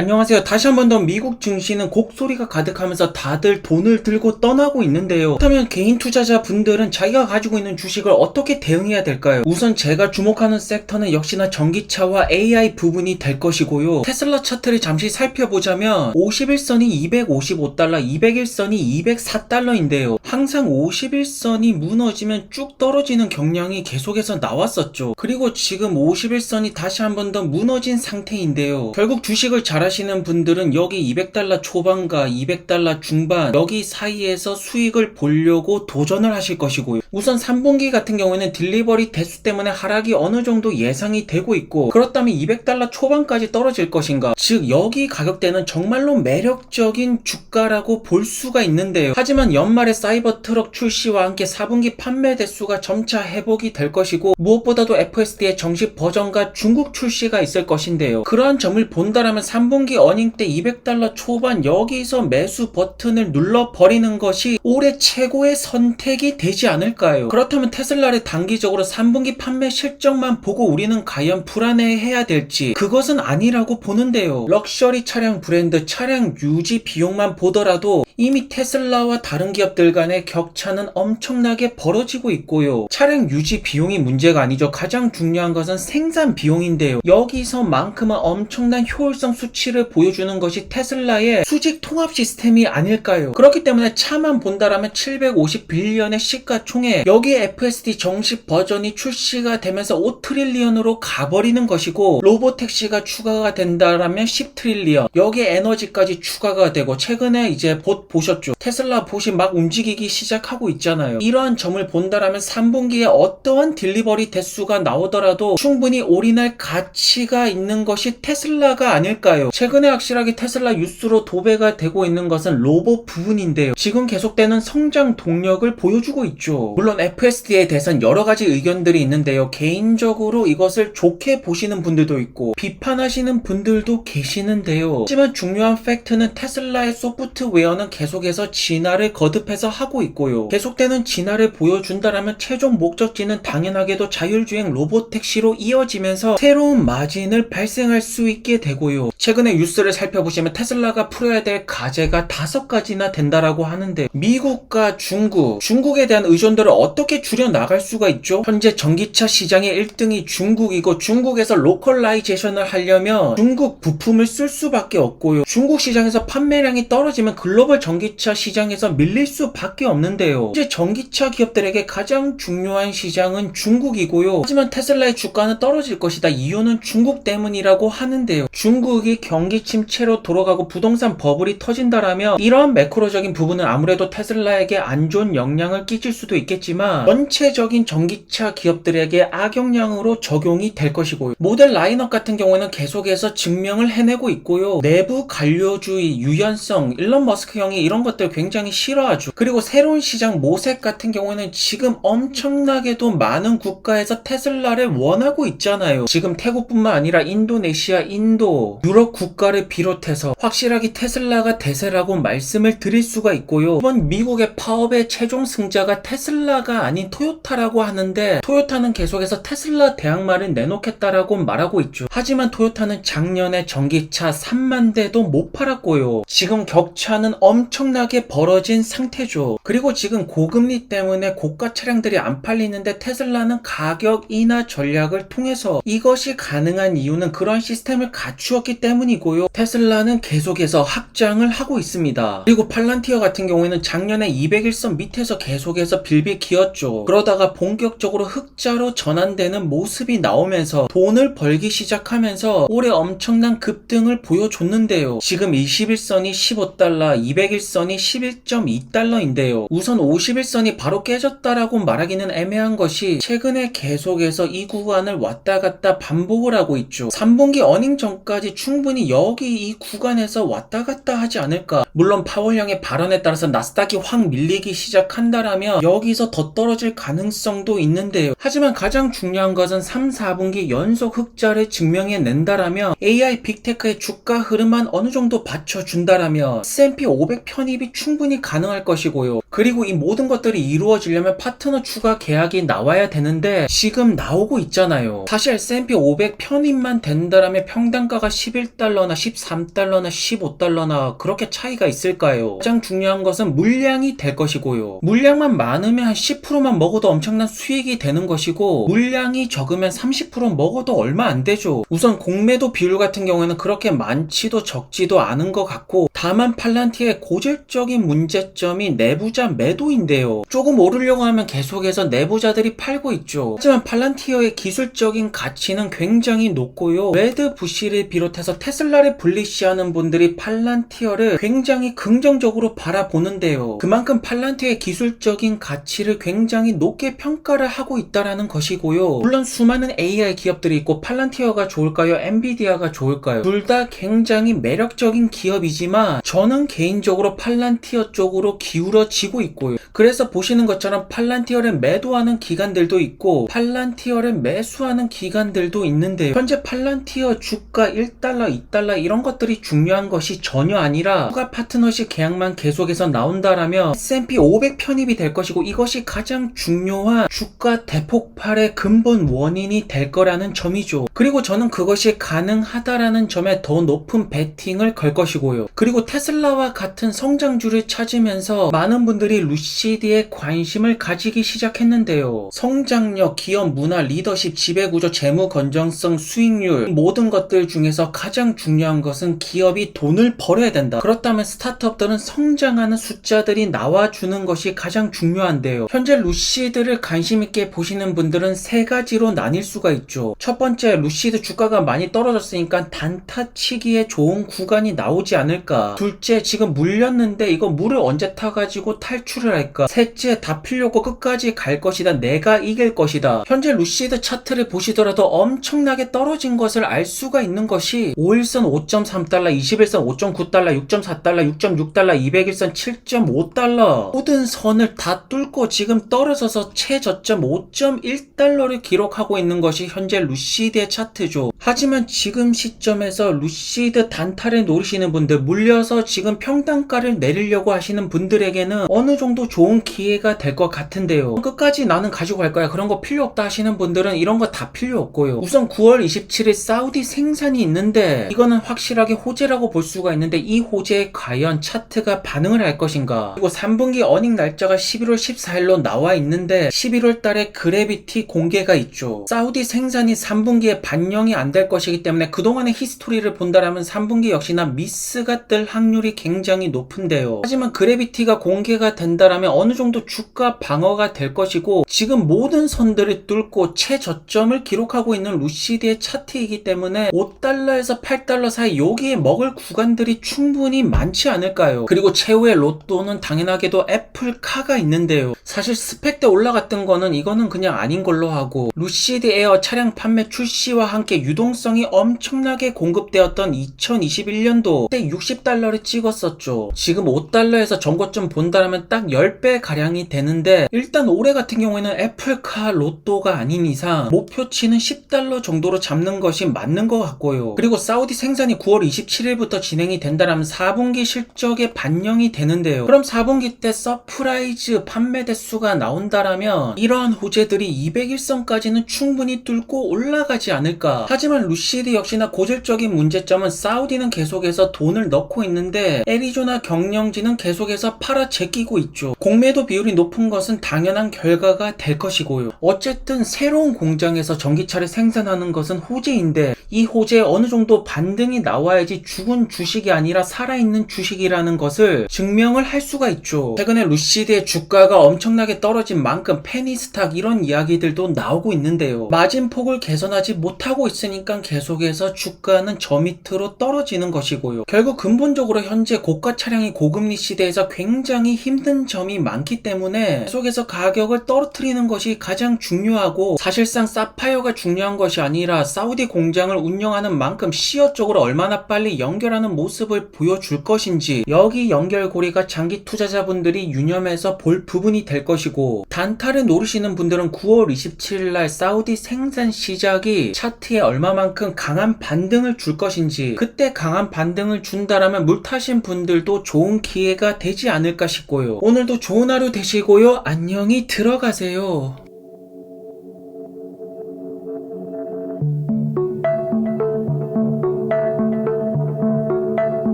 안녕하세요. 다시 한 번 더 미국 증시는 곡소리가 가득하면서 다들 돈을 들고 떠나고 있는데요. 그렇다면 개인 투자자 분들은 자기가 가지고 있는 주식을 어떻게 대응해야 될까요? 우선 제가 주목하는 섹터는 역시나 전기차와 AI 부분이 될 것이고요. 테슬라 차트를 잠시 살펴보자면 51선이 255달러, 201선이 204달러인데요. 항상 51선이 무너지면 쭉 떨어지는 경향이 계속해서 나왔었죠. 그리고 지금 51선이 다시 한 번 더 무너진 상태인데요. 결국 주식을 잘 하시는 분들은 여기 200달러 초반과 200달러 중반 여기 사이에서 수익을 보려고 도전을 하실 것이고요. 우선 3분기 같은 경우에는 딜리버리 대수 때문에 하락이 어느 정도 예상이 되고 있고, 그렇다면 200달러 초반까지 떨어질 것인가, 즉 여기 가격대는 정말로 매력적인 주가라고 볼 수가 있는데요. 하지만 연말에 사이버 트럭 출시와 함께 4분기 판매 대수가 점차 회복이 될 것이고, 무엇보다도 FSD의 정식 버전과 중국 출시가 있을 것인데요. 그러한 점을 본다라면 3분기 어닝 때 200달러 초반 여기서 매수 버튼을 눌러버리는 것이 올해 최고의 선택이 되지 않을까요? 그렇다면 테슬라를 단기적으로 3분기 판매 실적만 보고 우리는 과연 불안해해야 될지, 그것은 아니라고 보는데요. 럭셔리 차량 브랜드 차량 유지 비용만 보더라도 이미 테슬라와 다른 기업들 간의 격차는 엄청나게 벌어지고 있고요. 차량 유지 비용이 문제가 아니죠. 가장 중요한 것은 생산 비용인데요. 여기서만큼은 엄청난 효율성 수치를 보여주는 것이 테슬라의 수직 통합 시스템이 아닐까요? 그렇기 때문에 차만 본다라면 750빌리언의 시가총액, 여기에 FSD 정식 버전이 출시가 되면서 5트릴리언으로 가버리는 것이고, 로보택시가 추가가 된다라면 10트릴리언, 여기에 에너지까지 추가가 되고, 최근에 이제 봇 보셨죠? 테슬라 봇이 막 움직이기 시작하고 있잖아요. 이러한 점을 본다라면 3분기에 어떠한 딜리버리 대수가 나오더라도 충분히 올인할 가치가 있는 것이 테슬라가 아닐까요? 최근에 확실하게 테슬라 뉴스로 도배가 되고 있는 것은 로봇 부분인데요. 지금 계속되는 성장 동력을 보여주고 있죠. 물론 FSD에 대해서는 여러가지 의견들이 있는데요. 개인적으로 이것을 좋게 보시는 분들도 있고 비판하시는 분들도 계시는데요. 하지만 중요한 팩트는 테슬라의 소프트웨어는 계속해서 진화를 거듭해서 하고 있고요. 계속되는 진화를 보여준다라면 최종 목적지는 당연하게도 자율주행 로봇택시로 이어지면서 새로운 마진을 발생할 수 있게 되고요. 최근에 뉴스를 살펴보시면 테슬라가 풀어야 될 과제가 5가지나 된다라고 하는데, 미국과 중국에 대한 의존도를 어떻게 줄여나갈 수가 있죠? 현재 전기차 시장의 1등이 중국이고, 중국에서 로컬라이제이션을 하려면 중국 부품을 쓸 수밖에 없고요. 중국 시장에서 판매량이 떨어지면 글로벌 전기차 시장에서 밀릴 수밖에 없는데요. 현재 전기차 기업들에게 가장 중요한 시장은 중국이고요. 하지만 테슬라의 주가는 떨어질 것이다. 이유는 중국 때문이라고 하는데요. 중국이 경기 침체로 돌아가고 부동산 버블이 터진다라면 이러한 매크로적인 부분은 아무래도 테슬라에게 안 좋은 영향을 끼칠 수도 있겠지만 전체적인 전기차 기업들에게 악영향으로 적용이 될 것이고요. 모델 라인업 같은 경우에는 계속해서 증명을 해내고 있고요. 내부 관료주의, 유연성, 일론 머스크 형이 이런 것들 굉장히 싫어하죠. 그리고 새로운 시장 모색 같은 경우에는 지금 엄청나게도 많은 국가에서 테슬라를 원하고 있잖아요. 지금 태국뿐만 아니라 인도네시아, 인도, 유럽 국가를 비롯해서 확실하게 테슬라가 대세라고 말씀을 드릴 수가 있고요. 이번 미국의 파업의 최종 승자가 테슬라가 아닌 토요타라고 하는데, 토요타는 계속해서 테슬라 대항마를 내놓겠다라고 말하고 있죠. 하지만 토요타는 작년에 전기차 3만 대도 못 팔았고요. 지금 격차는 엄청나게 벌어진 상태죠. 그리고 지금 고금리 때문에 고가 차량들이 안 팔리는데 테슬라는 가격 인하 전략을 통해서 이것이 가능한 이유는 그런 시스템을 갖추었기 때문이고요. 테슬라는 계속해서 확장을 하고 있습니다. 그리고 팔란티어 같은 경우에는 작년에 201선 밑에서 계속해서 빌빌 기었죠. 그러다가 본격적으로 흑자로 전환되는 모습이 나오면서 돈을 벌기 시작하면서 올해 엄청난 급등을 보여줬는데요. 지금 21선이 15달러, 201선이 11.2달러인데요. 우선 51선이 바로 깨졌다라고 말하기는 애매한 것이, 최근에 계속해서 이 구간을 왔다 갔다 반복을 하고 있죠. 3분기 어닝 전까지 충분히 여기 이 구간에서 왔다 갔다 하지 않을까. 물론 파월형의 발언에 따라서 나스닥이 확 밀리기 시작한다라면 여기서 더 떨어질 가능성도 있는데요. 하지만 가장 중요한 것은 3, 4분기 연속 흑자를 증명해낸다라면 AI 빅테크의 주가 흐름만 어느 정도 받쳐준다라면 S&P 500 편입이 충분히 가능할 것이고요. 그리고 이 모든 것들이 이루어지려면 파트너 추가 계약이 나와야 되는데 지금 나오고 있잖아요. 사실 S&P 500 편입만 된다라면 평단가가 11달러나 13달러나 15달러나 그렇게 차이가 있을까요? 가장 중요한 것은 물량이 될 것이고요. 물량만 많으면 한 10%만 먹어도 엄청난 수익이 되는 것이고, 물량이 적으면 30% 먹어도 얼마 안 되죠. 우선 공매도 비율 같은 경우에는 그렇게 많지도 적지도 않은 것 같고, 다만 팔란티어의 고질적인 문제점이 내부자 매도인데요. 조금 오르려고 하면 계속해서 내부자들이 팔고 있죠. 하지만 팔란티어의 기술적인 가치는 굉장히 높고요. 레드 부시를 비롯해서 테슬라를 분리시하는 분들이 팔란티어를 굉장히 긍정적으로 바라보는데요. 그만큼 팔란티어의 기술적인 가치를 굉장히 높게 평가를 하고 있다라는 것이고요. 물론 수많은 AI 기업들이 있고 팔란티어가 좋을까요? 엔비디아가 좋을까요? 둘 다 굉장히 매력적인 기업이지만 저는 개인적으로 팔란티어 쪽으로 기울어지고 있고요. 그래서 보시는 것처럼 팔란티어를 매도하는 기관들도 있고 팔란티어를 매수하는 기관들도 있는데요. 현재 팔란티어 주가 1달러, 2달러 이런 것들이 중요한 것이 전혀 아니라 추가 파트너십 계약만 계속해서 나온다라면 S&P 500 편입이 될 것이고, 이것이 가장 중요한 주가 대폭발의 근본 원인이 될 거라는 점이죠. 그리고 저는 그것이 가능하다라는 점에 더 높은 베팅을 걸 것이고요. 그리고 테슬라와 같은 성장주를 찾으면서 많은 분들이 루시드에 관심을 가지기 시작했는데요. 성장력, 기업 문화, 리더십, 지배구조, 재무 건전성, 수익률, 모든 것들 중에서 가장 중요한 것은 기업이 돈을 벌어야 된다. 그렇다면 스타트업들은 성장하는 숫자들이 나와주는 것이 가장 중요한데요. 현재 루시드를 관심있게 보시는 분들은 세 가지로 나뉠 수가 있죠. 첫 번째, 루시드 주가가 많이 떨어졌으니까 단타치기에 좋은 구간이 나오지 않을까. 둘째, 지금 물렸는데 이거 물을 언제 타가지고 탈출을 할까. 셋째, 다 필려고 끝까지 갈 것이다. 내가 이길 것이다. 현재 루시드 차트를 보시더라도 엄청나게 떨어진 것을 알 수가 있는 것이 5일선 5.3달러, 21선 5.9달러, 6.4달러, 6.6달러, 200일선 7.5달러 모든 선을 다 뚫고 지금 떨어져서 최저점 5.1달러를 기록하고 있는 것이 현재 루시드의 차트죠. 하지만 지금 시점에서 루시드 단타를 노리시는 분들, 물려서 지금 평단가를 내리려고 하시는 분들에게는 어느 정도 좋은 기회가 될 것 같은데요. 끝까지 나는 가지고 갈 거야, 그런 거 필요 없다 하시는 분들은 이런 거 다 필요 없고요. 우선 9월 27일 사우디 생산이 있는데 이거는 확실하게 호재라고 볼 수가 있는데, 이 호재에 과연 차트가 반응을 할 것인가. 그리고 3분기 어닝 날짜가 11월 14일로 나와 있는데 11월 달에 그래비티 공개가 있죠. 사우디 생산이 3분기에 반영이 안 될 것이기 때문에 그동안의 히스토리를 본다라면 3분기 역시나 미스가 뜰 확률이 굉장히 높은데요. 하지만 그래비티가 공개가 된다라면 어느 정도 주가 방어가 될 것이고, 지금 모든 선들을 뚫고 최저점을 기록하고 있는 루시드의 차트이기 때문에 5달러에서 8달러 사이 여기에 먹을 구간들이 충분히 많지 않을까요? 그리고 최후의 로또는 당연하게도 애플카가 있는데요. 사실 스펙 때 올라갔던 거는 이거는 그냥 아닌 걸로 하고, 루시드 에어 차량 판매 출시와 함께 유동성이 엄청나게 공급되었던 2021년도 때 60달러를 찍었었죠. 지금 5달러에서 전고점 본다라면 딱 10배 가량이 되는데, 일단 올해 같은 경우에는 애플카 로또가 아닌 이상 목표치는 10달러 정도로 잡는 것이 맞는 것 같고요. 그리고 사우디 생산이 9월 27일부터 진행이 된다라면 4분기 실적에 반영이 되는데요. 그럼 4분기 때 서프라이즈 판매 대수가 나온다라면 이러한 호재들이 200일선까지는 충분히 뚫고 올라가지 않을까. 하지만 루시드 역시나 고질적인 문제점은 사우디는 계속해서 돈을 넣고 있는데 애리조나 경영진은 계속해서 팔아 제끼고 있죠. 공매도 비율이 높은 것은 당연한 결과가 될 것이고요. 어쨌든 새로운 공장에서 전기차를 생산하는 것은 호재인데, 이 호재에 어느 정도 반등이 나와야지 죽은 주식이 아니라 살아있는 주식이라는 것을 증명을 할 수가 있죠. 최근에 루시드의 주가가 엄청나게 떨어진 만큼 페니스탁 이런 이야기들도 나오고 있는데요. 마진폭을 개선하지 못하고 있으니까 계속해서 주가는 저 밑으로 떨어지는 것이고요. 결국 근본적으로 현재 고가 차량이 고금리 시대에서 굉장히 힘든 점이 많기 때문에 계속해서 가격을 떨어뜨리는 것이 가장 중요하고, 사실상 사파이어가 중요한 것이 아니라 사우디 공장을 운영하는 만큼 시어 쪽으로 얼마나 빨리 연결하는 모습을 보여줄 것인지, 여기 연결고리가 장기 투자자분들이 유념해서 볼 부분이 될 것이고, 단타를 노리시는 분들은 9월 27일날 사우디 생산 시작이 차트에 얼마만큼 강한 반등을 줄 것인지, 그때 강한 반등을 준다라면 물 타신 분들도 좋은 기회가 되지 않을까 싶고요. 오늘도 좋은 하루 되시고요. 안녕히 들어가세요.